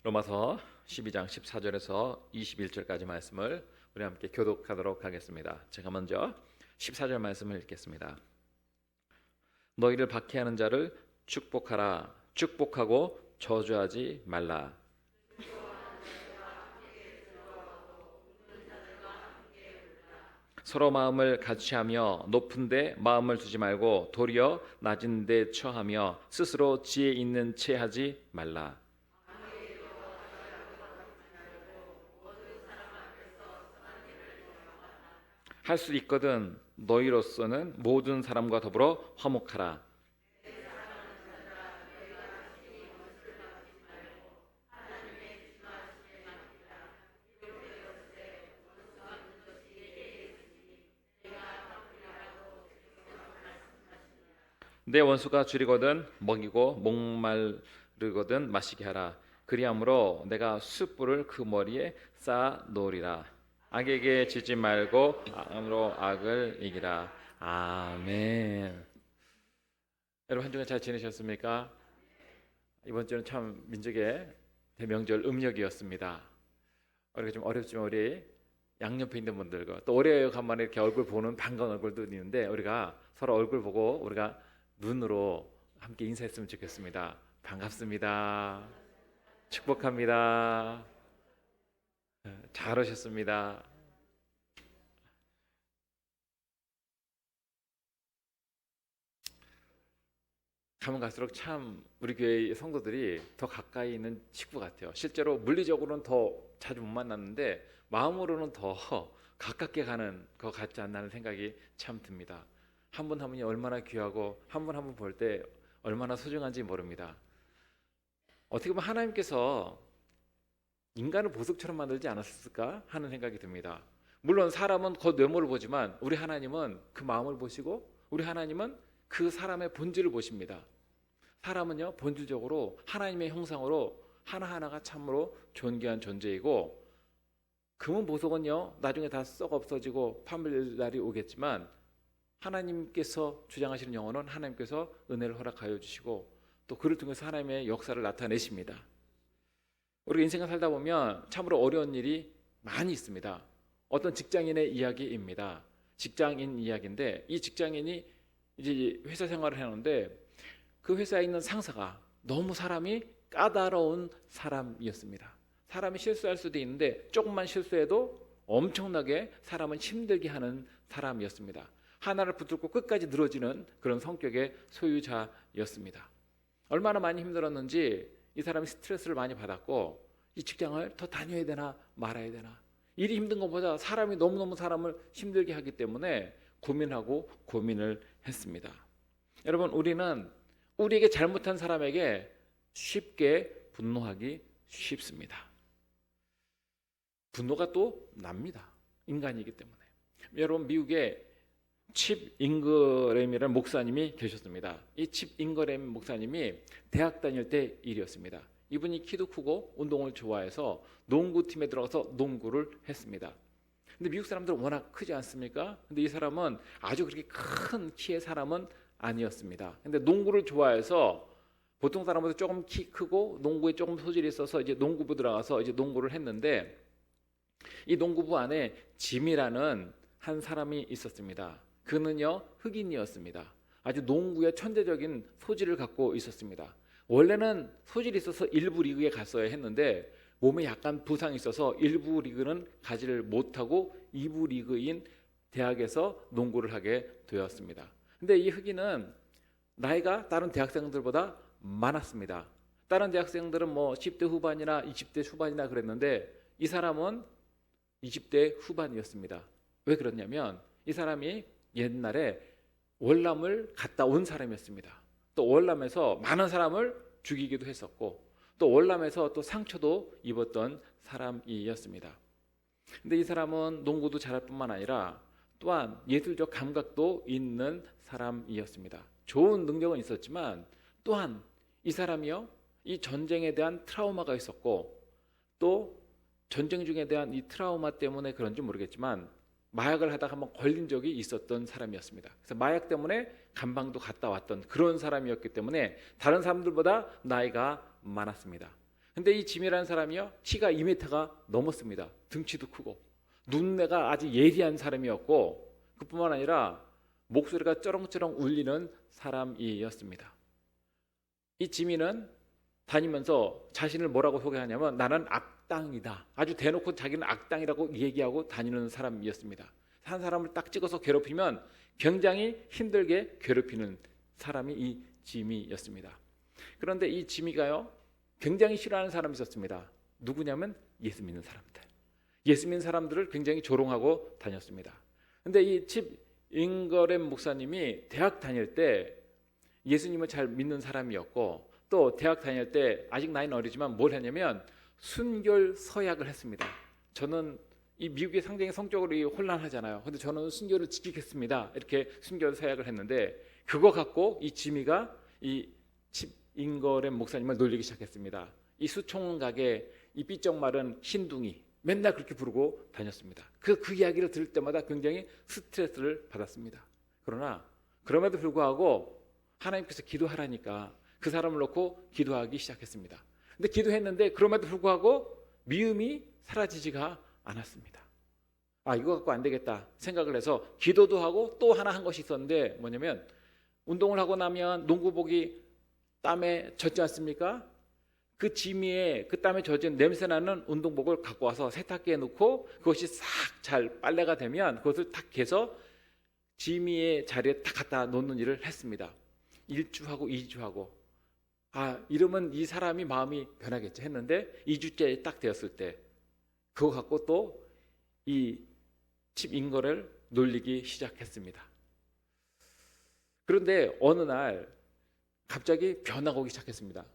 로마서 12장 14절에서 21절까지 말씀을 우리 함께 교독하도록 하겠습니다. 제가 먼저 14절 말씀을 읽겠습니다. 너희를 박해하는 자를 축복하라. 축복하고 저주하지 말라. 서로 마음을 같이하며 높은 데 마음을 두지 말고 도리어 낮은 데 처하며 스스로 지혜 있는 채 하지 말라. 할 수 있거든 너희로서는 모든 사람과 더불어 화목하라. 내 원수가 줄이거든 먹이고 목마르거든 마시게 하라. 그리함으로 내가 숯불을 그 머리에 쌓아 놓으리라. 악에게 지지 말고 악으로 악을 이기라. 아멘. 여러분 한 주간 잘 지내셨습니까? 이번 주는 참 민족의 대명절 음력이었습니다. 우리가 좀 어렵지만 우리 양옆에 있는 분들과 또 오래간만에 이렇게 얼굴 보는 반가운 얼굴도 있는데 우리가 서로 얼굴 보고 우리가 눈으로 함께 인사했으면 좋겠습니다. 반갑습니다. 축복합니다. 잘 오셨습니다. 가면 갈수록 참 우리 교회 성도들이 더 가까이 있는 식구 같아요. 실제로 물리적으로는 더 자주 못 만났는데 마음으로는 더 가깝게 가는 것 같지 않나 하는 생각이 참 듭니다. 한 분 한 분이 얼마나 귀하고 한 분 한 분 볼 때 얼마나 소중한지 모릅니다. 어떻게 보면 하나님께서 인간을 보석처럼 만들지 않았을까 하는 생각이 듭니다. 물론 사람은 겉 외모를 보지만 우리 하나님은 그 마음을 보시고 우리 하나님은 그 사람의 본질을 보십니다. 사람은요 본질적으로 하나님의 형상으로 하나하나가 참으로 존귀한 존재이고 금은 보석은요 나중에 다 썩어 없어지고 판별될 날이 오겠지만 하나님께서 주장하시는 영혼은 하나님께서 은혜를 허락하여 주시고 또 그를 통해서 하나님의 역사를 나타내십니다. 우리가 인생을 살다 보면 참으로 어려운 일이 많이 있습니다. 어떤 직장인의 이야기입니다. 직장인 이야기인데 이 직장인이 이제 회사 생활을 하는데 그 회사에 있는 상사가 너무 사람이 까다로운 사람이었습니다. 사람이 실수할 수도 있는데 조금만 실수해도 엄청나게 사람은 힘들게 하는 사람이었습니다. 하나를 붙들고 끝까지 늘어지는 그런 성격의 소유자였습니다. 얼마나 많이 힘들었는지 이 사람이 스트레스를 많이 받았고 이 직장을 더 다녀야 되나 말아야 되나 일이 힘든 것보다 사람이 너무너무 사람을 힘들게 하기 때문에 고민하고 고민을 했습니다. 여러분 우리는 우리에게 잘못한 사람에게 쉽게 분노하기 쉽습니다. 분노가 또 납니다. 인간이기 때문에. 여러분 미국에 칩 잉그램이라는 목사님이 계셨습니다. 이 칩 잉그램 목사님이 대학 다닐 때 일이었습니다. 이분이 키도 크고 운동을 좋아해서 농구팀에 들어가서 농구를 했습니다. 근데 미국 사람들은 워낙 크지 않습니까? 근데 이 사람은 아주 그렇게 큰 키의 사람은 아니었습니다. 근데 농구를 좋아해서 보통 사람보다 조금 키 크고 농구에 조금 소질이 있어서 이제 농구부 들어가서 이제 농구를 했는데 이 농구부 안에 짐이라는 한 사람이 있었습니다. 그는요 흑인이었습니다. 아주 농구에 천재적인 소질을 갖고 있었습니다. 원래는 소질이 있어서 일부 리그에 갔어야 했는데 몸에 약간 부상이 있어서 일부 리그는 가지를 못하고 2부 리그인 대학에서 농구를 하게 되었습니다. 근데 이 흑인은 나이가 다른 대학생들보다 많았습니다. 다른 대학생들은 뭐 10대 후반이나 20대 후반이나 그랬는데 이 사람은 20대 후반이었습니다. 왜 그러냐면 이 사람이 옛날에 월남을 갔다 온 사람이었습니다. 또 월남에서 많은 사람을 죽이기도 했었고 또 월남에서 또 상처도 입었던 사람이었습니다. 근데 이 사람은 농구도 잘할 뿐만 아니라 또한 예술적 감각도 있는 사람이었습니다. 좋은 능력은 있었지만 또한 이 사람이요 이 전쟁에 대한 트라우마가 있었고 또 전쟁 중에 대한 이 트라우마 때문에 그런지 모르겠지만 마약을 하다가 한번 걸린 적이 있었던 사람이었습니다. 그래서 마약 때문에 감방도 갔다 왔던 그런 사람이었기 때문에 다른 사람들보다 나이가 많았습니다. 근데 이 짐이라는 사람이요, 키가 2m가 넘었습니다. 등치도 크고 눈매가 아주 예리한 사람이었고, 그뿐만 아니라 목소리가 쩌렁쩌렁 울리는 사람이었습니다. 이 지미는 다니면서 자신을 뭐라고 소개하냐면 나는 악당이다. 아주 대놓고 자기는 악당이라고 얘기하고 다니는 사람이었습니다. 한 사람을 딱 찍어서 괴롭히면 굉장히 힘들게 괴롭히는 사람이 이 지미였습니다. 그런데 이 지미가요, 굉장히 싫어하는 사람이 있었습니다. 누구냐면 예수 믿는 사람들. 예수 믿는 사람들을 굉장히 조롱하고 다녔습니다. 근데 이 칩 잉거렘 목사님이 대학 다닐 때 예수님을 잘 믿는 사람이었고, 또 대학 다닐 때 아직 나이는 어리지만 뭘 했냐면 순결 서약을 했습니다. 저는 이 미국이 상당히 성적으로 혼란하잖아요. 근데 저는 순결을 지키겠습니다. 이렇게 순결 서약을 했는데, 그거 갖고 이 지미가 이 칩 잉거렘 목사님을 놀리기 시작했습니다. 이 수총각의 이 삐쩍 마른 흰둥이, 맨날 그렇게 부르고 다녔습니다. 그 이야기를 들을 때마다 굉장히 스트레스를 받았습니다. 그러나 그럼에도 불구하고 하나님께서 기도하라니까 그 사람을 놓고 기도하기 시작했습니다. 근데 기도했는데 그럼에도 불구하고 미움이 사라지지가 않았습니다. 이거 갖고 안 되겠다 생각을 해서 기도도 하고 또 하나 한 것이 있었는데, 뭐냐면 운동을 하고 나면 농구복이 땀에 젖지 않습니까? 그 지미에 그 땀에 젖은 냄새나는 운동복을 갖고 와서 세탁기에 넣고 그것이 싹 잘 빨래가 되면 그것을 탁 개서 지미의 자리에 딱 갖다 놓는 일을 했습니다. 1주하고 2주하고 이러면 이 사람이 마음이 변하겠지 했는데 2주째 딱 되었을 때 그거 갖고 또 이 칩 잉거를 놀리기 시작했습니다. 그런데 어느 날 갑자기 변화가 오기 시작했습니다.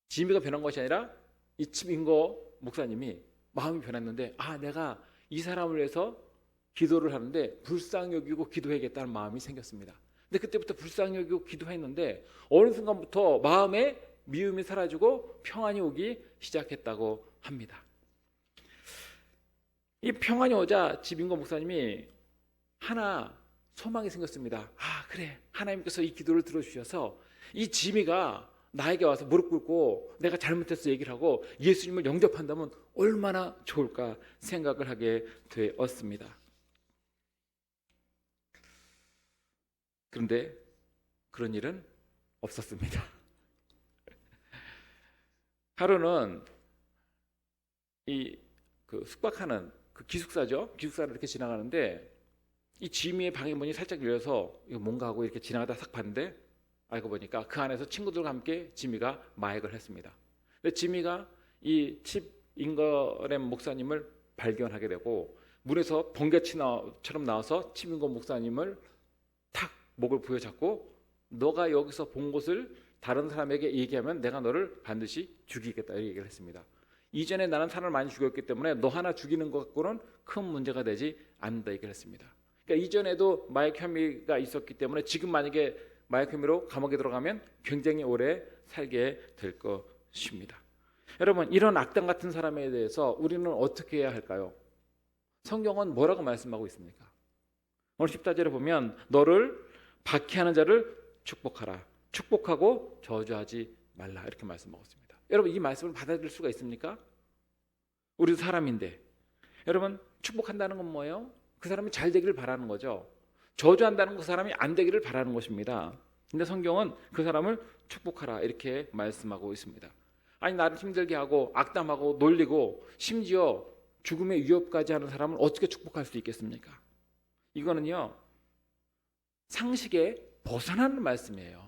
지미가 변한 것이 아니라 이 칩 잉거 목사님이 마음이 변했는데, 내가 이 사람을 위해서 기도를 하는데 불쌍히 여기고 기도해야겠다는 마음이 생겼습니다. 근데 그때부터 불쌍히 여기고 기도했는데 어느 순간부터 마음에 미움이 사라지고 평안이 오기 시작했다고 합니다. 이 평안이 오자 지빙고 목사님이 하나 소망이 생겼습니다. 그래, 하나님께서 이 기도를 들어주셔서 이 지미가 나에게 와서 무릎 꿇고 내가 잘못해서 얘기를 하고 예수님을 영접한다면 얼마나 좋을까 생각을 하게 되었습니다. 그런데 그런 일은 없었습니다. 하루는 그 숙박하는 그 기숙사죠. 기숙사를 이렇게 지나가는데 이 지미의 방의 문이 살짝 열려서 이거 뭔가 하고 이렇게 지나가다 싹 봤는데, 알고 보니까 그 안에서 친구들과 함께 지미가 마약을 했습니다. 근데 지미가 이 칩 잉거렘 목사님을 발견하게 되고 문에서 번개처럼 나와서 칩 잉거 목사님을 탁 목을 부여잡고, 너가 여기서 본 것을 다른 사람에게 얘기하면 내가 너를 반드시 죽이겠다 이렇게 얘기를 했습니다. 이전에 나는 사람을 많이 죽였기 때문에 너 하나 죽이는 것 갖고는 큰 문제가 되지 않는다 얘기를 했습니다. 그러니까 이전에도 마약 혐의가 있었기 때문에 지금 만약에 마약 혐의로 감옥에 들어가면 굉장히 오래 살게 될 것입니다. 여러분, 이런 악당 같은 사람에 대해서 우리는 어떻게 해야 할까요? 성경은 뭐라고 말씀하고 있습니까? 오늘 14절에 보면 너를 박해하는 자를 축복하라, 축복하고 저주하지 말라 이렇게 말씀하고 있습니다. 여러분, 이 말씀을 받아들일 수가 있습니까? 우리도 사람인데. 여러분, 축복한다는 건 뭐예요? 그 사람이 잘 되기를 바라는 거죠. 저주한다는 그 사람이 안 되기를 바라는 것입니다. 근데 성경은 그 사람을 축복하라 이렇게 말씀하고 있습니다. 나를 힘들게 하고 악담하고 놀리고 심지어 죽음의 위협까지 하는 사람을 어떻게 축복할 수 있겠습니까? 이거는요, 상식에 벗어나는 말씀이에요.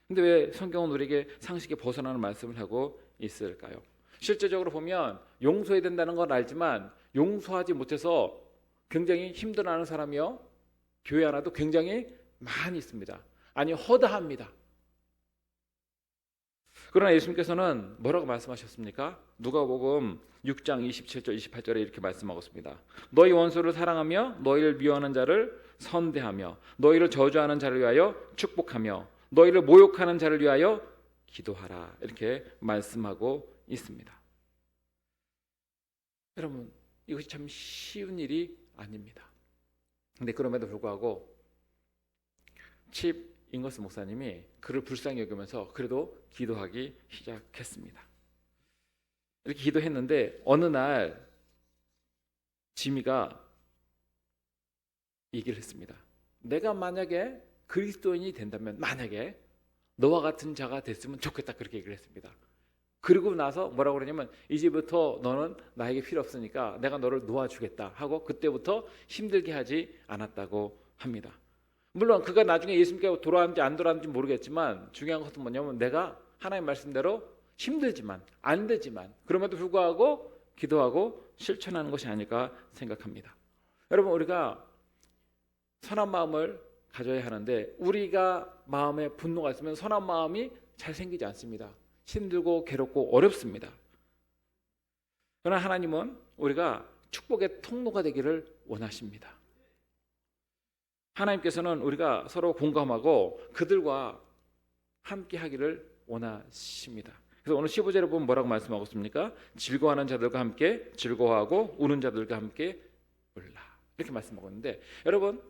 근데 왜 성경은 우리에게 상식에 벗어나는 말씀을 하고 있을까요? 실제적으로 보면 용서해야 된다는 건 알지만 용서하지 못해서 굉장히 힘들어하는 사람이요, 교회 하나도 굉장히 많이 있습니다. 허다합니다. 그러나 예수님께서는 뭐라고 말씀하셨습니까? 누가복음 6장 27절 28절에 이렇게 말씀하고 있습니다. 너희 원수를 사랑하며 너희를 미워하는 자를 선대하며 너희를 저주하는 자를 위하여 축복하며 너희를 모욕하는 자를 위하여 기도하라 이렇게 말씀하고 있습니다. 여러분, 이것이 참 쉬운 일이 아닙니다. 근데 그럼에도 불구하고 칩 잉거스 목사님이 그를 불쌍히 여기면서 그래도 기도하기 시작했습니다. 이렇게 기도했는데 어느 날 지미가 얘기를 했습니다. 내가 만약에 그리스도인이 된다면, 만약에 너와 같은 자가 됐으면 좋겠다, 그렇게 얘기를 했습니다. 그리고 나서 뭐라고 그러냐면, 이제부터 너는 나에게 필요 없으니까 내가 너를 놓아주겠다 하고 그때부터 힘들게 하지 않았다고 합니다. 물론 그가 나중에 예수님께 돌아왔는지 안 돌아왔는지 모르겠지만 중요한 것은 뭐냐면, 내가 하나님 말씀대로 힘들지만 안 되지만 그럼에도 불구하고 기도하고 실천하는 것이 아닐까 생각합니다. 여러분, 우리가 선한 마음을 가져야 하는데, 우리가 마음에 분노가 있으면 선한 마음이 잘 생기지 않습니다. 힘들고 괴롭고 어렵습니다. 그러나 하나님은 우리가 축복의 통로가 되기를 원하십니다. 하나님께서는 우리가 서로 공감하고 그들과 함께 하기를 원하십니다. 그래서 오늘 15절에 보면 뭐라고 말씀하고 있습니까? 즐거워하는 자들과 함께 즐거워하고 우는 자들과 함께 울라, 이렇게 말씀하고 있는데, 여러분,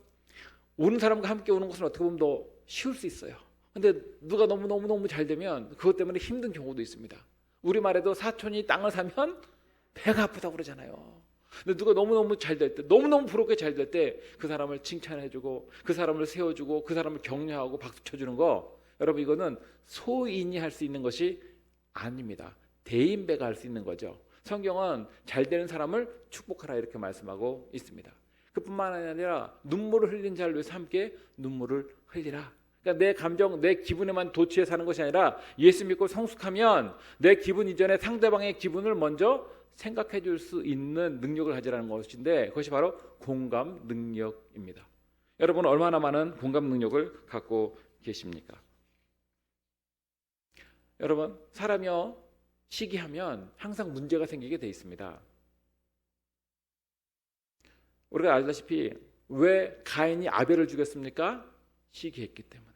우는 사람과 함께 우는 것은 어떻게 보면 더 쉬울 수 있어요. 근데 누가 너무 잘 되면 그것 때문에 힘든 경우도 있습니다. 우리말에도 사촌이 땅을 사면 배가 아프다고 그러잖아요. 근데 누가 너무너무 잘 될 때, 너무너무 부럽게 잘 될 때 그 사람을 칭찬해주고 그 사람을 세워주고 그 사람을 격려하고 박수 쳐주는 거, 여러분, 이거는 소인이 할 수 있는 것이 아닙니다. 대인배가 할 수 있는 거죠. 성경은 잘 되는 사람을 축복하라, 이렇게 말씀하고 있습니다. 그뿐만 아니라 눈물을 흘린 자를 위해서 함께 눈물을 흘리라. 그러니까 내 감정, 내 기분에만 도취해 사는 것이 아니라 예수 믿고 성숙하면 내 기분 이전에 상대방의 기분을 먼저 생각해 줄 수 있는 능력을 가지라는 것인데, 그것이 바로 공감 능력입니다. 여러분은 얼마나 많은 공감 능력을 갖고 계십니까? 여러분, 사람이요, 시기하면 항상 문제가 생기게 돼 있습니다. 우리가 알다시피 왜 가인이 아벨을 죽였습니까? 시기했기 때문에.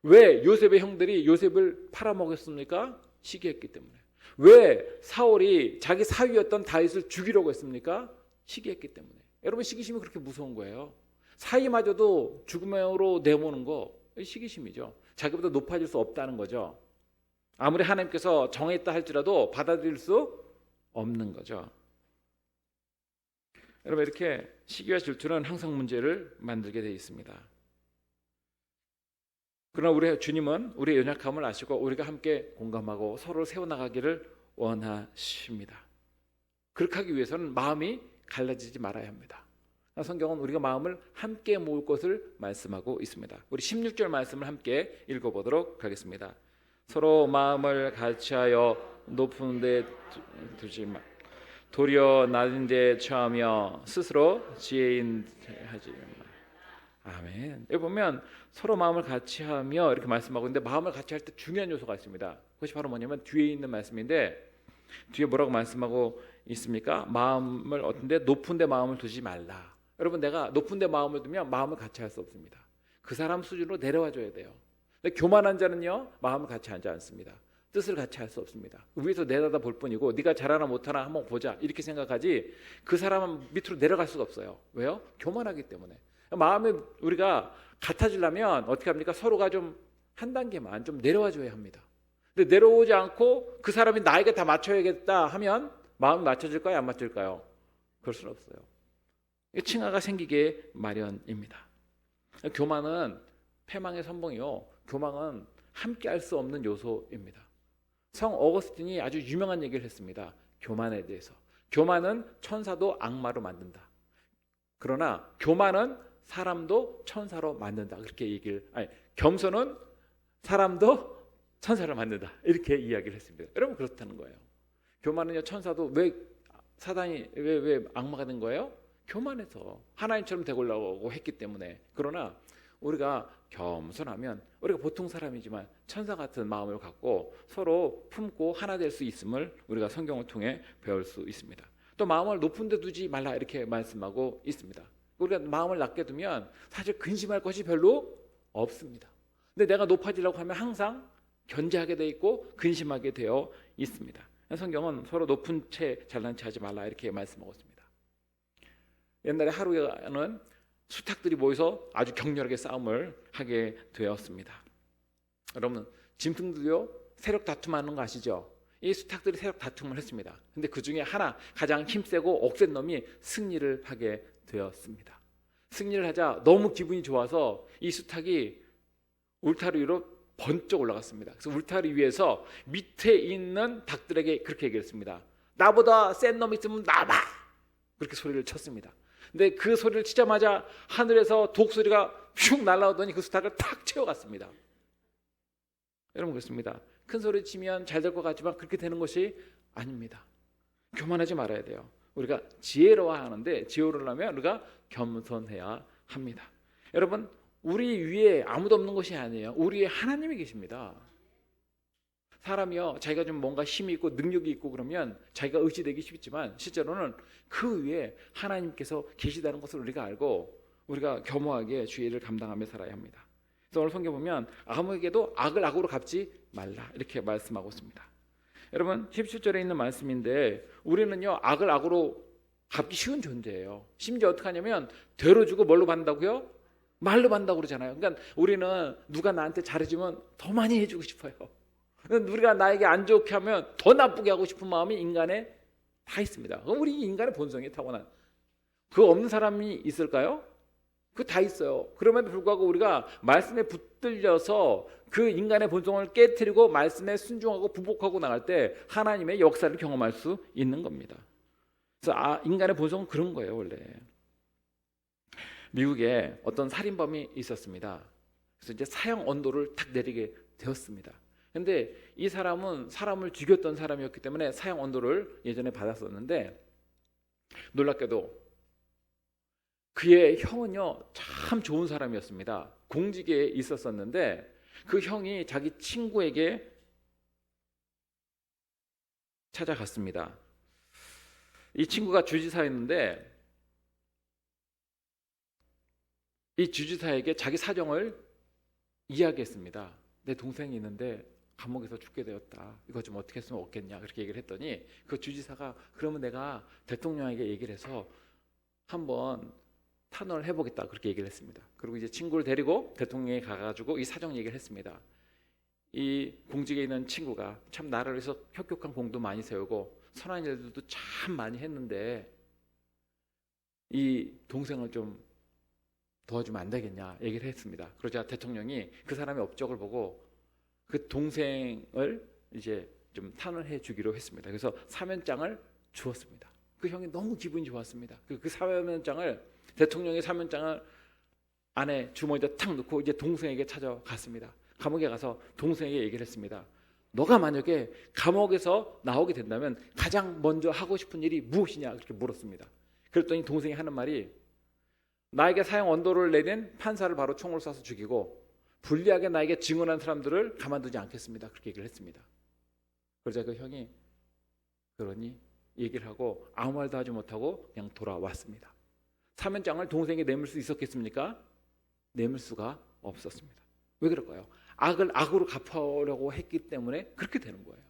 왜 요셉의 형들이 요셉을 팔아먹였습니까? 시기했기 때문에. 왜 사울이 자기 사위였던 다윗을 죽이려고 했습니까? 시기했기 때문에. 여러분, 시기심이 그렇게 무서운 거예요. 사위마저도 죽음으로 내모는 거, 시기심이죠. 자기보다 높아질 수 없다는 거죠. 아무리 하나님께서 정했다 할지라도 받아들일 수 없는 거죠. 여러분, 이렇게 시기와 질투는 항상 문제를 만들게 되어 있습니다. 그러나 우리 주님은 우리의 연약함을 아시고 우리가 함께 공감하고 서로를 세워나가기를 원하십니다. 그렇게 하기 위해서는 마음이 갈라지지 말아야 합니다. 성경은 우리가 마음을 함께 모을 것을 말씀하고 있습니다. 우리 16절 말씀을 함께 읽어보도록 하겠습니다. 서로 마음을 같이하여 높은 데 두지 마. 도리어 낮은 데 처하며 스스로 지혜인 하지 마. 아멘. 여기 보면 서로 마음을 같이하며 이렇게 말씀하고 있는데, 마음을 같이 할 때 중요한 요소가 있습니다. 그것이 바로 뭐냐면 뒤에 있는 말씀인데, 뒤에 뭐라고 말씀하고 있습니까? 마음을 어떤 데 높은 데 마음을 두지 말라. 여러분, 내가 높은 데 마음을 두면 마음을 같이 할 수 없습니다. 그 사람 수준으로 내려와 줘야 돼요. 근데 교만한 자는요, 마음을 같이 하지 않습니다. 뜻을 같이 할 수 없습니다. 위에서 내려다 볼 뿐이고, 네가 잘하나 못하나 한번 보자, 이렇게 생각하지 그 사람은 밑으로 내려갈 수가 없어요. 왜요? 교만하기 때문에. 마음에 우리가 같아지려면 어떻게 합니까? 서로가 좀 한 단계만 좀 내려와 줘야 합니다. 근데 내려오지 않고 그 사람이 나에게 다 맞춰야겠다 하면 마음이 맞춰질까요? 안 맞춰질까요? 그럴 수는 없어요. 칭하가 생기게 마련입니다. 교만은 패망의 선봉이요, 교만은 함께 할 수 없는 요소입니다. 성 어거스틴이 아주 유명한 얘기를 했습니다. 교만에 대해서. 교만은 천사도 악마로 만든다. 그러나 교만은 사람도 천사로 만든다. 그렇게 얘기를, 겸손은 사람도 천사를 만든다. 이렇게 이야기를 했습니다. 여러분, 그렇다는 거예요. 교만은요, 천사도 왜 사단이 왜 악마가 된 거예요? 교만해서 하나님처럼 되고려고 했기 때문에. 그러나 우리가 겸손하면 우리가 보통 사람이지만 천사 같은 마음을 갖고 서로 품고 하나 될 수 있음을 우리가 성경을 통해 배울 수 있습니다. 또 마음을 높은 데 두지 말라, 이렇게 말씀하고 있습니다. 우리가 마음을 낮게 두면 사실 근심할 것이 별로 없습니다. 근데 내가 높아지려고 하면 항상 견제하게 돼 있고 근심하게 되어 있습니다. 성경은 서로 높은 채 잘난 체 하지 말라, 이렇게 말씀하고 있습니다. 옛날에 하루에는 수탉들이 모여서 아주 격렬하게 싸움을 하게 되었습니다. 여러분, 짐승들도요 세력 다툼하는 거 아시죠? 이 수탉들이 세력 다툼을 했습니다. 근데 그 중에 하나 가장 힘세고 억센 놈이 승리를 하게 되었습니다. 승리를 하자 너무 기분이 좋아서 이 수탉이 울타리 위로 번쩍 올라갔습니다. 그래서 울타리 위에서 밑에 있는 닭들에게 그렇게 얘기했습니다. 나보다 센 놈 있으면 나봐! 그렇게 소리를 쳤습니다. 근데 그 소리를 치자마자 하늘에서 독소리가 슉 날아오더니 그 수탉을 탁 채워갔습니다. 여러분, 그렇습니다. 큰 소리 치면 잘 될 것 같지만 그렇게 되는 것이 아닙니다. 교만하지 말아야 돼요. 우리가 지혜로워하는데 지혜로우려면 우리가 겸손해야 합니다. 여러분, 우리 위에 아무도 없는 것이 아니에요. 우리 위에 하나님이 계십니다. 사람이요 자기가 좀 뭔가 힘이 있고 능력이 있고 그러면 자기가 의지되기 쉽지만 실제로는 그 위에 하나님께서 계시다는 것을 우리가 알고 우리가 겸허하게 주의를 감당하며 살아야 합니다. 그래서 오늘 성경 보면 아무에게도 악을 악으로 갚지 말라 이렇게 말씀하고 있습니다. 여러분, 17절에 있는 말씀인데 우리는요 악을 악으로 갚기 쉬운 존재예요. 심지어 어떻게 하냐면 되로 주고 뭘로 받는다고요? 말로 받는다고 그러잖아요. 그러니까 우리는 누가 나한테 잘해주면 더 많이 해주고 싶어요. 우리가 나에게 안 좋게 하면 더 나쁘게 하고 싶은 마음이 인간에 다 있습니다. 우리 인간의 본성이 타고난. 그거 없는 사람이 있을까요? 그거 다 있어요. 그럼에도 불구하고 우리가 말씀에 붙들려서 그 인간의 본성을 깨트리고 말씀에 순종하고 부복하고 나갈 때 하나님의 역사를 경험할 수 있는 겁니다. 그래서 인간의 본성은 그런 거예요. 원래 미국에 어떤 살인범이 있었습니다. 그래서 이제 사형 언도를 탁 내리게 되었습니다. 근데 이 사람은 사람을 죽였던 사람이었기 때문에 사형 언도를 예전에 받았었는데 놀랍게도 그의 형은요 참 좋은 사람이었습니다. 공직에 있었었는데 그 형이 자기 친구에게 찾아갔습니다. 이 친구가 주지사였는데 이 주지사에게 자기 사정을 이야기했습니다. 내 동생이 있는데 감옥에서 죽게 되었다. 이거 좀 어떻게 했으면 없겠냐 그렇게 얘기를 했더니 그 주지사가 그러면 내가 대통령에게 얘기를 해서 한번 탄원을 해보겠다 그렇게 얘기를 했습니다. 그리고 이제 친구를 데리고 대통령에 가가지고 이 사정 얘기를 했습니다. 이 공직에 있는 친구가 참 나라를 위해서 혁혁한 공도 많이 세우고 선한 일들도 참 많이 했는데 이 동생을 좀 도와주면 안 되겠냐 얘기를 했습니다. 그러자 대통령이 그 사람의 업적을 보고 그 동생을 이제 좀 탄원해 주기로 했습니다. 그래서 사면장을 주었습니다. 그 형이 너무 기분이 좋았습니다. 그 사면장을 대통령의 사면장을 안에 주머니에 탁 넣고 이제 동생에게 찾아갔습니다. 감옥에 가서 동생에게 얘기를 했습니다. 너가 만약에 감옥에서 나오게 된다면 가장 먼저 하고 싶은 일이 무엇이냐 그렇게 물었습니다. 그랬더니 동생이 하는 말이 나에게 사형 언도를 내린 판사를 바로 총으로 쏴서 죽이고 불리하게 나에게 증언한 사람들을 가만두지 않겠습니다. 그렇게 얘기를 했습니다. 그러자 그 형이 그러니 얘기를 하고 아무 말도 하지 못하고 그냥 돌아왔습니다. 사면장을 동생에게 내밀 수 있었겠습니까? 내밀 수가 없었습니다. 왜 그럴까요? 악을 악으로 갚으려고 했기 때문에 그렇게 되는 거예요.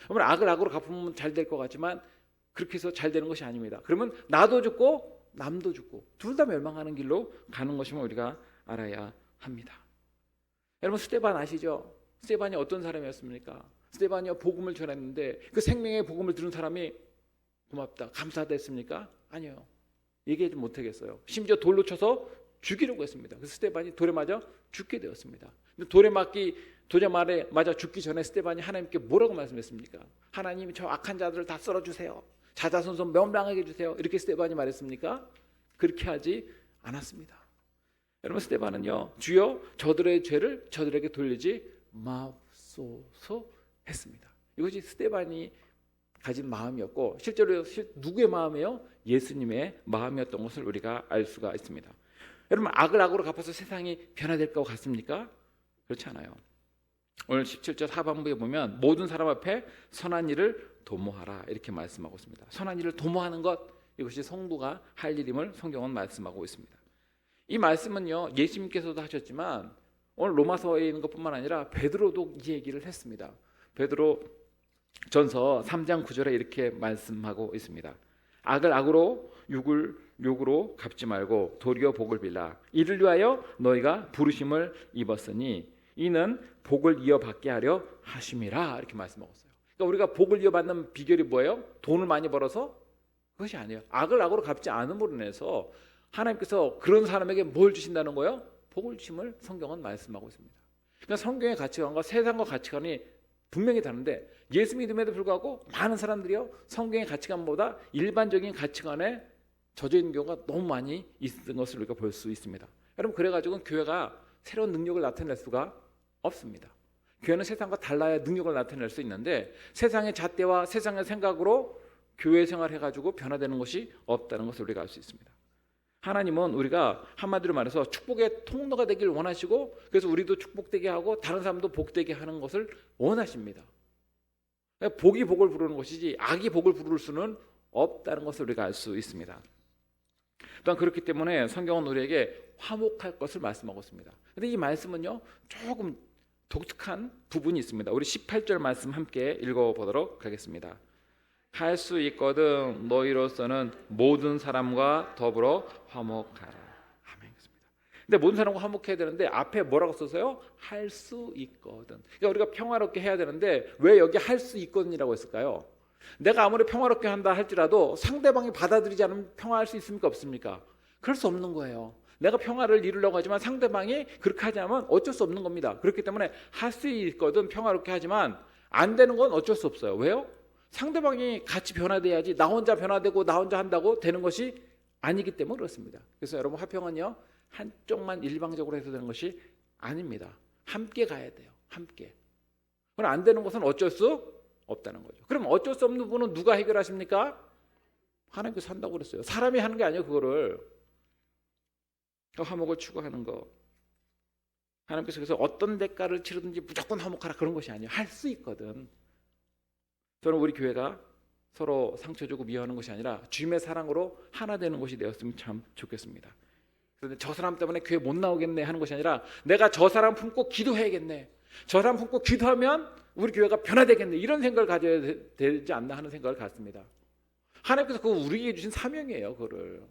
그러면 악을 악으로 갚으면 잘 될 것 같지만 그렇게 해서 잘 되는 것이 아닙니다. 그러면 나도 죽고 남도 죽고 둘 다 멸망하는 길로 가는 것임을 우리가 알아야 합니다. 여러분 스데반 아시죠? 스데반이 어떤 사람이었습니까? 스데반이요 복음을 전했는데 그 생명의 복음을 들은 사람이 고맙다 감사하다 했습니까? 아니요. 얘기하지 못하겠어요. 심지어 돌로 쳐서 죽이려고 했습니다. 그래서 스데반이 돌에 맞아 죽게 되었습니다. 근데 돌에 맞아 죽기 전에 스데반이 하나님께 뭐라고 말씀했습니까? 하나님 저 악한 자들을 다 썰어주세요. 자자손손 멸망하게 해주세요. 이렇게 스데반이 말했습니까? 그렇게 하지 않았습니다. 여러분 스데반은요 주여 저들의 죄를 저들에게 돌리지 마옵소서 했습니다. 이것이 스데반이 가진 마음이었고 실제로 누구의 마음이에요? 예수님의 마음이었던 것을 우리가 알 수가 있습니다. 여러분 악을 악으로 갚아서 세상이 변화될 것 같습니까? 그렇지 않아요. 오늘 17절 하반부에 보면 모든 사람 앞에 선한 일을 도모하라 이렇게 말씀하고 있습니다. 선한 일을 도모하는 것 이것이 성도가 할 일임을 성경은 말씀하고 있습니다. 이 말씀은요 예수님께서도 하셨지만 오늘 로마서에 있는 것뿐만 아니라 베드로도 이 얘기를 했습니다. 베드로 전서 3장 9절에 이렇게 말씀하고 있습니다. 악을 악으로 육을 욕으로 갚지 말고 도리어 복을 빌라. 이를 위하여 너희가 부르심을 입었으니 이는 복을 이어받게 하려 하심이라. 이렇게 말씀하셨어요. 그러니까 우리가 복을 이어받는 비결이 뭐예요? 돈을 많이 벌어서? 그것이 아니에요. 악을 악으로 갚지 않음으로 인해서 하나님께서 그런 사람에게 뭘 주신다는 거예요? 복을 주심을 성경은 말씀하고 있습니다. 그러니까 성경의 가치관과 세상과 가치관이 분명히 다른데 예수 믿음에도 불구하고 많은 사람들이요 성경의 가치관보다 일반적인 가치관에 젖어 있는 경우가 너무 많이 있는 것을 우리가 볼 수 있습니다. 여러분 그래가지고 교회가 새로운 능력을 나타낼 수가 없습니다. 교회는 세상과 달라야 능력을 나타낼 수 있는데 세상의 잣대와 세상의 생각으로 교회 생활해가지고 변화되는 것이 없다는 것을 우리가 알 수 있습니다. 하나님은 우리가 한마디로 말해서 축복의 통로가 되길 원하시고 그래서 우리도 축복되게 하고 다른 사람도 복되게 하는 것을 원하십니다. 복이 복을 부르는 것이지 악이 복을 부를 수는 없다는 것을 우리가 알 수 있습니다. 또한 그렇기 때문에 성경은 우리에게 화목할 것을 말씀하고 있습니다. 그런데 이 말씀은요 조금 독특한 부분이 있습니다. 우리 18절 말씀 함께 읽어보도록 하겠습니다. 할 수 있거든 너희로서는 모든 사람과 더불어 화목하라. 아멘. 근데 모든 사람과 화목해야 되는데 앞에 뭐라고 써서요? 할 수 있거든. 그러니까 우리가 평화롭게 해야 되는데 왜 여기 할 수 있거든이라고 했을까요? 내가 아무리 평화롭게 한다 할지라도 상대방이 받아들이지 않으면 평화할 수 있습니까? 없습니까? 그럴 수 없는 거예요. 내가 평화를 이루려고 하지만 상대방이 그렇게 하지 않으면 어쩔 수 없는 겁니다. 그렇기 때문에 할 수 있거든 평화롭게 하지만 안 되는 건 어쩔 수 없어요. 왜요? 상대방이 같이 변화돼야지 나 혼자 변화되고 나 혼자 한다고 되는 것이 아니기 때문에 그렇습니다. 그래서 여러분 화평은요 한쪽만 일방적으로 해서 되는 것이 아닙니다. 함께 가야 돼요. 함께. 그럼 안 되는 것은 어쩔 수 없다는 거죠. 그럼 어쩔 수 없는 부분은 누가 해결하십니까? 하나님께서 한다고 그랬어요. 사람이 하는 게 아니에요. 그거를 화목을 추구하는 거. 하나님께서 그래서 어떤 대가를 치르든지 무조건 화목하라 그런 것이 아니에요. 할 수 있거든. 저는 우리 교회가 서로 상처 주고 미워하는 것이 아니라 주님의 사랑으로 하나 되는 것이 되었으면 참 좋겠습니다. 그런데 저 사람 때문에 교회 못 나오겠네 하는 것이 아니라 내가 저 사람 품고 기도해야겠네. 저 사람 품고 기도하면 우리 교회가 변화되겠네. 이런 생각을 가져야 되지 않나 하는 생각을 갖습니다. 하나님께서 그거 우리에게 주신 사명이에요. 그거를.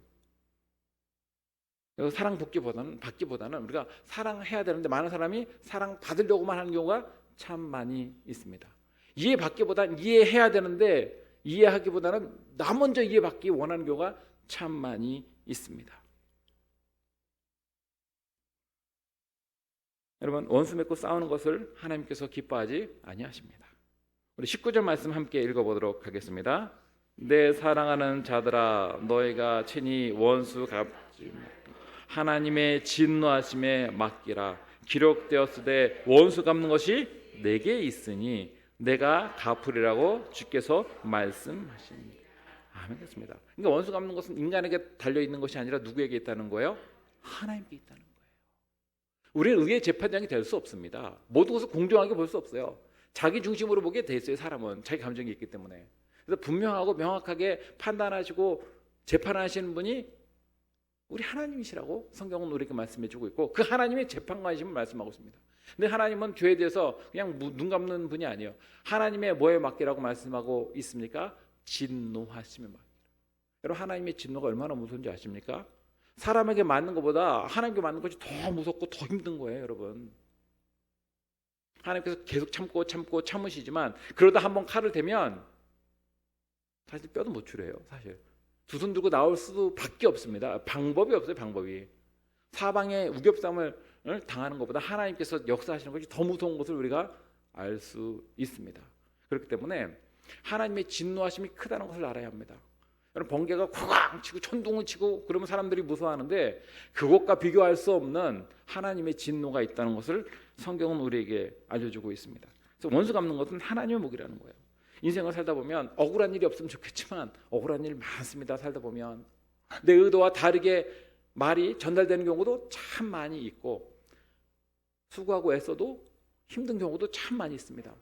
사랑 받기보다는 우리가 사랑해야 되는데 많은 사람이 사랑 받으려고만 하는 경우가 참 많이 있습니다. 이해받기보다는 이해해야 되는데 이해하기보다는 나 먼저 이해받기 원하는 경우가 참 많이 있습니다. 여러분 원수 맺고 싸우는 것을 하나님께서 기뻐하지 아니하십니다. 우리 19절 말씀 함께 읽어보도록 하겠습니다. 내 사랑하는 자들아 너희가 친히 원수 갚지 하나님의 진노하심에 맡기라. 기록되었으되 원수 갚는 것이 내게 있으니 내가 갚으리라고 주께서 말씀하십니다. 아멘. 됐습니다. 그러니까 원수 갚는 것은 인간에게 달려 있는 것이 아니라 누구에게 있다는 거예요? 하나님께 있다는 거예요. 우리는 의의 재판장이 될 수 없습니다. 모든 것을 공정하게 볼 수 없어요. 자기 중심으로 보게 돼 있어요. 사람은 자기 감정이 있기 때문에. 그래서 분명하고 명확하게 판단하시고 재판하시는 분이 우리 하나님이시라고 성경은 우리에게 말씀해주고 있고 그 하나님의 재판관이심을 말씀하고 있습니다. 근데 하나님은 죄에 대해서 그냥 눈 감는 분이 아니에요. 하나님의 뭐에 맡기라고 말씀하고 있습니까? 진노하심에 맡기라. 여러분 하나님의 진노가 얼마나 무서운지 아십니까? 사람에게 맞는 것보다 하나님께 맞는 것이 더 무섭고 더 힘든 거예요. 여러분 하나님께서 계속 참고 참으시지만 그러다 한번 칼을 대면 사실 뼈도 못 추려요. 사실 두 손 들고 나올 수밖에 없습니다. 방법이 없어요. 방법이. 사방의 우겹쌈을 당하는 것보다 하나님께서 역사하시는 것이 더 무서운 것을 우리가 알 수 있습니다. 그렇기 때문에 하나님의 진노하심이 크다는 것을 알아야 합니다. 여러분 번개가 쾅 치고 천둥을 치고 그러면 사람들이 무서워하는데 그것과 비교할 수 없는 하나님의 진노가 있다는 것을 성경은 우리에게 알려주고 있습니다. 그래서 원수 갚는 것은 하나님의 목이라는 거예요. 인생을 살다 보면 억울한 일이 없으면 좋겠지만 억울한 일 많습니다. 살다 보면 내 의도와 다르게 말이 전달되는 경우도 참 많이 있고 수고하고 애써도 힘든 경우도 참 많이 있습니다.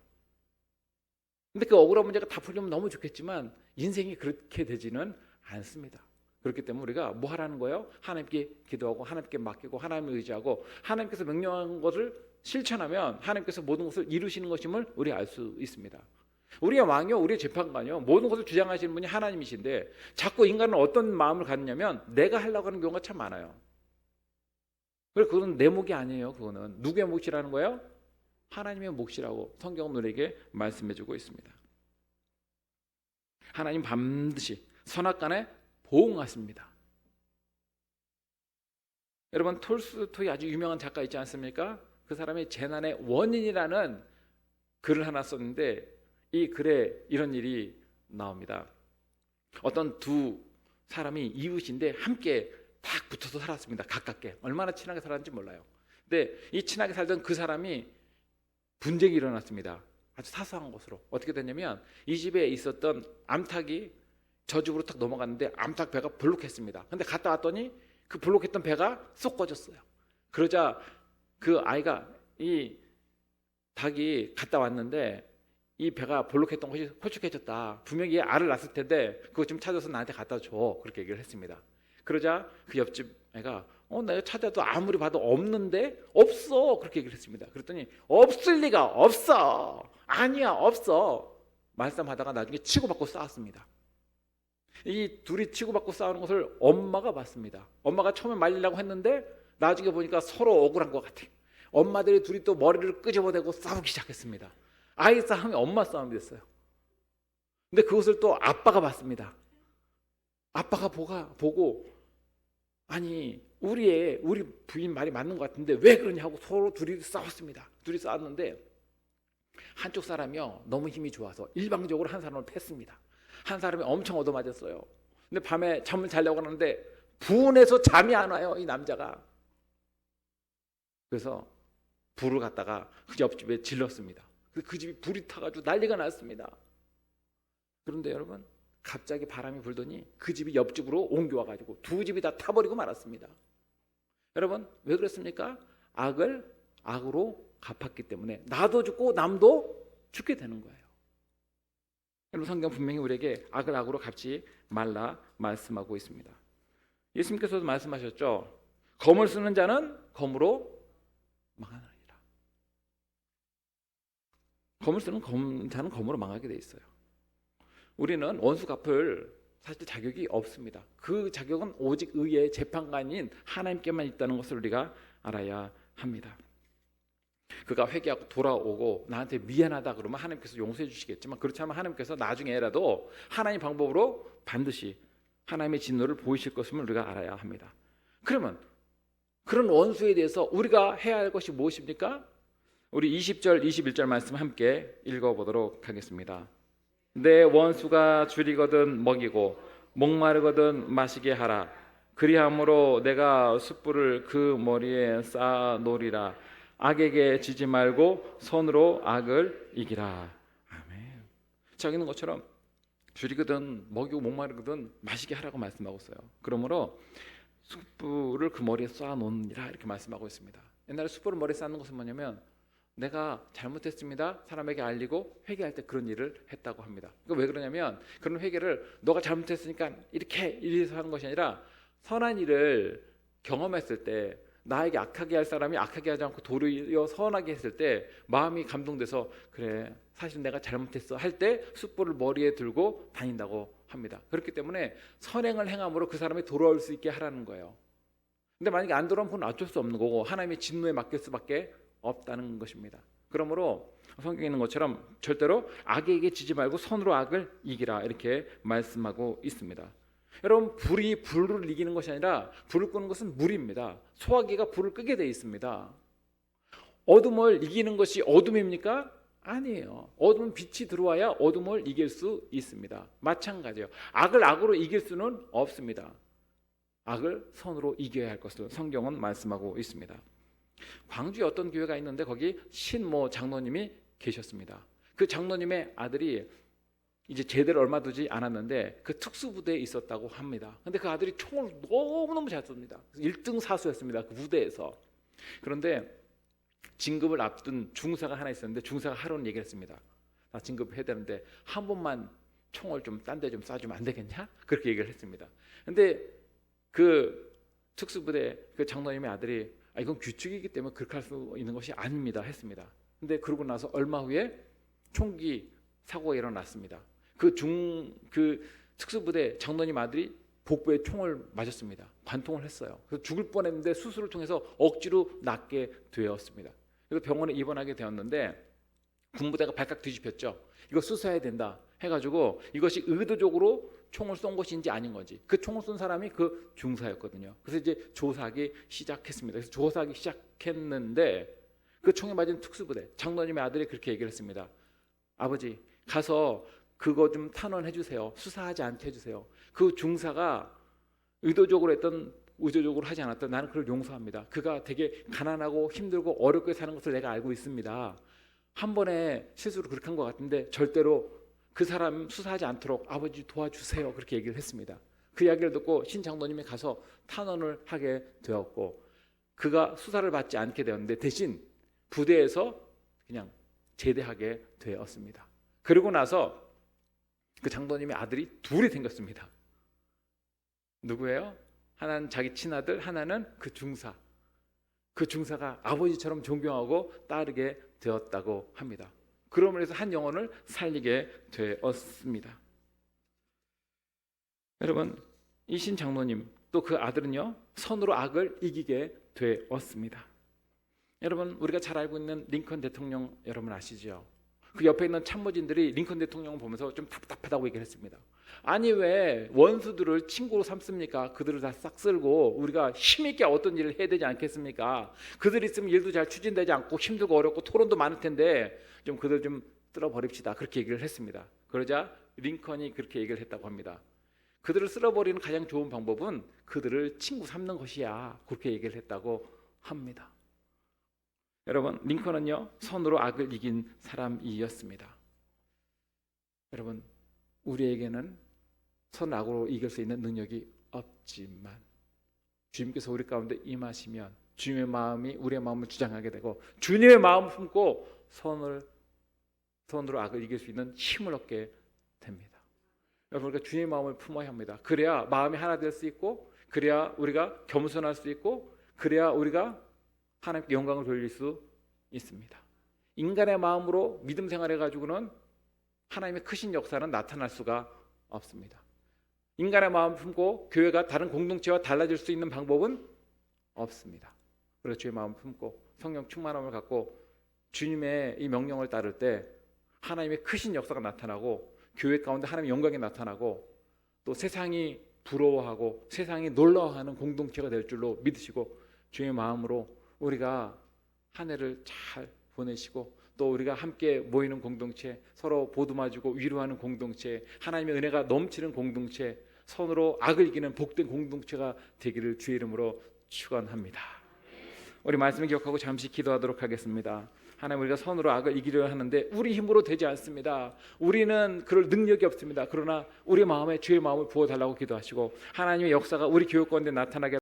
근데 그 억울한 문제가 다 풀리면 너무 좋겠지만 인생이 그렇게 되지는 않습니다. 그렇기 때문에 우리가 뭐 하라는 거예요? 하나님께 기도하고 하나님께 맡기고 하나님을 의지하고 하나님께서 명령한 것을 실천하면 하나님께서 모든 것을 이루시는 것임을 우리 알 수 있습니다. 우리의 왕이요, 우리의 재판관이요, 모든 것을 주장하시는 분이 하나님이신데 자꾸 인간은 어떤 마음을 갖느냐면 내가 하려고 하는 경우가 참 많아요. 그래서 그건 내 몫이 아니에요. 그거는 누구의 몫이라는 거예요? 하나님의 몫이라고 성경은 우리에게 말씀해주고 있습니다. 하나님 반드시 선악간에 보응하십니다. 여러분, 톨스토이 아주 유명한 작가 있지 않습니까? 그 사람이 재난의 원인이라는 글을 하나 썼는데 이 글에 이런 일이 나옵니다. 어떤 두 사람이 이웃인데 함께 딱 붙어서 살았습니다. 가깝게. 얼마나 친하게 살았는지 몰라요. 근데 이 친하게 살던 그 사람이 분쟁이 일어났습니다. 아주 사소한 것으로. 어떻게 됐냐면 이 집에 있었던 암탉이 저 집으로 딱 넘어갔는데 암탉 배가 볼록했습니다. 근데 갔다 왔더니 그 볼록했던 배가 쏙 꺼졌어요. 그러자 그 아이가, 이 닭이 갔다 왔는데 이 배가 볼록했던 것이 홀쭉해졌다. 분명히 알을 낳았을 텐데 그거 좀 찾아서 나한테 갖다 줘. 그렇게 얘기를 했습니다. 그러자 그 옆집 애가 내가 찾아도 아무리 봐도 없는데? 없어. 그렇게 얘기를 했습니다. 그랬더니 없을 리가 없어. 아니야, 없어. 말싸움하다가 나중에 치고받고 싸웠습니다. 이 둘이 치고받고 싸우는 것을 엄마가 봤습니다. 엄마가 처음에 말리려고 했는데 나중에 보니까 서로 억울한 것 같아요. 엄마들이 둘이 또 머리를 끄집어대고 싸우기 시작했습니다. 아이 싸움이 엄마 싸움이 됐어요. 근데 그것을 또 아빠가 봤습니다. 아빠가 보고 아니 우리 부인 말이 맞는 것 같은데 왜 그러냐고 서로 둘이 싸웠습니다. 둘이 싸웠는데 한쪽 사람이요 너무 힘이 좋아서 일방적으로 한 사람을 팼습니다. 한 사람이 엄청 얻어맞았어요. 근데 밤에 잠을 자려고 하는데 분해서 잠이 안 와요, 이 남자가. 그래서 불을 갖다가 그 옆집에 질렀습니다. 그 집이 불이 타가지고 난리가 났습니다. 그런데 여러분, 갑자기 바람이 불더니 그 집이 옆집으로 옮겨와가지고 두 집이 다 타버리고 말았습니다. 여러분, 왜 그랬습니까? 악을 악으로 갚았기 때문에 나도 죽고 남도 죽게 되는 거예요. 여러분, 성경 분명히 우리에게 악을 악으로 갚지 말라 말씀하고 있습니다. 예수님께서도 말씀하셨죠. 검을 쓰는 자는 검으로 망하느니라. 검을 쓰는 자는 검으로 망하게 돼 있어요. 우리는 원수 갚을 사실 자격이 없습니다. 그 자격은 오직 의의 재판관인 하나님께만 있다는 것을 우리가 알아야 합니다. 그가 회개하고 돌아오고 나한테 미안하다 그러면 하나님께서 용서해 주시겠지만 그렇지 않으면 하나님께서 나중에라도 하나님 방법으로 반드시 하나님의 진노를 보이실 것임을 우리가 알아야 합니다. 그러면 그런 원수에 대해서 우리가 해야 할 것이 무엇입니까? 우리 20절 21절 말씀 함께 읽어보도록 하겠습니다. 내 원수가 줄이거든 먹이고 목마르거든 마시게 하라. 그리함으로 내가 숯불을 그 머리에 쌓아 놓으리라. 악에게 지지 말고 손으로 악을 이기라. 아멘. 자, 여기 있는 것처럼 줄이거든 먹이고 목마르거든 마시게 하라고 말씀하고 있어요. 그러므로 숯불을 그 머리에 쌓아 놓으리라 이렇게 말씀하고 있습니다. 옛날에 숯불을 머리에 쌓는 것은 뭐냐면 내가 잘못했습니다 사람에게 알리고 회개할 때 그런 일을 했다고 합니다. 그러니까 왜 그러냐면 그런 회개를 너가 잘못했으니까 이래서 하는 것이 아니라 선한 일을 경험했을 때 나에게 악하게 할 사람이 악하게 하지 않고 도리어 선하게 했을 때 마음이 감동돼서 그래 사실 내가 잘못했어 할 때 숯불을 머리에 들고 다닌다고 합니다. 그렇기 때문에 선행을 행함으로 그 사람이 돌아올 수 있게 하라는 거예요. 근데 만약에 안 돌아오면 그건 어쩔 수 없는 거고 하나님의 진노에 맡길 수밖에 없다는 것입니다. 그러므로 성경에 있는 것처럼 절대로 악에게 지지 말고 손으로 악을 이기라 이렇게 말씀하고 있습니다. 여러분, 불이 불을 이기는 것이 아니라 불을 끄는 것은 물입니다. 소화기가 불을 끄게 되어 있습니다. 어둠을 이기는 것이 어둠입니까? 아니에요. 어둠은 빛이 들어와야 어둠을 이길 수 있습니다. 마찬가지예요. 악을 악으로 이길 수는 없습니다. 악을 선으로 이겨야 할 것을 성경은 말씀하고 있습니다. 광주에 어떤 교회가 있는데 거기 신모 장로님이 계셨습니다. 그 장로님의 아들이 이제 제대로 얼마 되지 않았는데 그 특수부대에 있었다고 합니다. 근데 그 아들이 총을 너무너무 잘 쏩니다. 1등 사수였습니다. 그 부대에서. 그런데 진급을 앞둔 중사가 하나 있었는데 중사가 하루는 얘기를 했습니다. 나 진급해야 되는데 한 번만 총을 좀 딴 데 좀 쏴주면 안 되겠냐? 그렇게 얘기를 했습니다. 근데 그 특수부대 그 장로님의 아들이 이건 규칙이기 때문에 그렇게 할 수 있는 것이 아닙니다 했습니다. 근데 그러고 나서 얼마 후에 총기 사고가 일어났습니다. 그 특수부대 장로님 아들이 복부에 총을 맞았습니다. 관통을 했어요. 그래서 죽을 뻔했는데 수술을 통해서 억지로 낫게 되었습니다. 그래서 병원에 입원하게 되었는데 군부대가 발칵 뒤집혔죠. 이거 수사해야 된다 해가지고 이것이 의도적으로 총을 쏜 것인지 아닌 건지, 그 총을 쏜 사람이 그 중사였거든요. 그래서 이제 조사하기 시작했습니다. 그래서 조사하기 시작했는데 그 총에 맞은 특수부대 장로님의 아들이 그렇게 얘기를 했습니다. 아버지, 가서 그거 좀 탄원해 주세요. 수사하지 않게 해주세요. 그 중사가 의도적으로 하지 않았던, 나는 그걸 용서합니다. 그가 되게 가난하고 힘들고 어렵게 사는 것을 내가 알고 있습니다. 한 번에 실수로 그렇게 한 것 같은데 절대로 그 사람 수사하지 않도록 아버지 도와주세요. 그렇게 얘기를 했습니다. 그 이야기를 듣고 신 장로님이 가서 탄원을 하게 되었고, 그가 수사를 받지 않게 되었는데 대신 부대에서 그냥 제대하게 되었습니다. 그리고 나서 그 장로님의 아들이 둘이 생겼습니다. 누구예요? 하나는 자기 친아들, 하나는 그 중사. 그 중사가 아버지처럼 존경하고 따르게 되었다고 합니다. 그러므로 해서 한 영혼을 살리게 되었습니다. 여러분, 이 신 장로님 또 그 아들은요, 선으로 악을 이기게 되었습니다. 여러분, 우리가 잘 알고 있는 링컨 대통령 여러분 아시죠? 그 옆에 있는 참모진들이 링컨 대통령을 보면서 좀 답답하다고 얘기를 했습니다. 아니, 왜 원수들을 친구로 삼습니까? 그들을 다 싹 쓸고 우리가 힘있게 어떤 일을 해야 되지 않겠습니까? 그들이 있으면 일도 잘 추진되지 않고 힘들고 어렵고 토론도 많을 텐데 좀 그들 좀 쓸어버립시다. 그렇게 얘기를 했습니다. 그러자 링컨이 그렇게 얘기를 했다고 합니다. 그들을 쓸어버리는 가장 좋은 방법은 그들을 친구 삼는 것이야. 그렇게 얘기를 했다고 합니다. 여러분, 링컨은요, 선으로 악을 이긴 사람이었습니다. 여러분, 우리에게는 선악으로 이길 수 있는 능력이 없지만 주님께서 우리 가운데 임하시면 주님의 마음이 우리의 마음을 주장하게 되고 주님의 마음을 품고 선으로 악을 이길 수 있는 힘을 얻게 됩니다. 여러분, 우리가 주님의 마음을 품어야 합니다. 그래야 마음이 하나 될 수 있고, 그래야 우리가 겸손할 수 있고, 그래야 우리가 하나님께 영광을 돌릴 수 있습니다. 인간의 마음으로 믿음 생활해가지고는 하나님의 크신 역사는 나타날 수가 없습니다. 인간의 마음을 품고 교회가 다른 공동체와 달라질 수 있는 방법은 없습니다. 그래서 주의 마음을 품고 성령 충만함을 갖고 주님의 이 명령을 따를 때 하나님의 크신 역사가 나타나고 교회 가운데 하나님의 영광이 나타나고 또 세상이 부러워하고 세상이 놀라워하는 공동체가 될 줄로 믿으시고 주의 마음으로 우리가 한 해를 잘 보내시고 또 우리가 함께 모이는 공동체, 서로 보듬어주고 위로하는 공동체, 하나님의 은혜가 넘치는 공동체, 선으로 악을 이기는 복된 공동체가 되기를 주의 이름으로 축원합니다. 우리 말씀을 기억하고 잠시 기도하도록 하겠습니다. 하나님, 우리가 선으로 악을 이기려 하는데 우리 힘으로 되지 않습니다. 우리는 그럴 능력이 없습니다. 그러나 우리 마음에 주의 마음을 부어달라고 기도하시고 하나님의 역사가 우리 교회 가운데 나타나게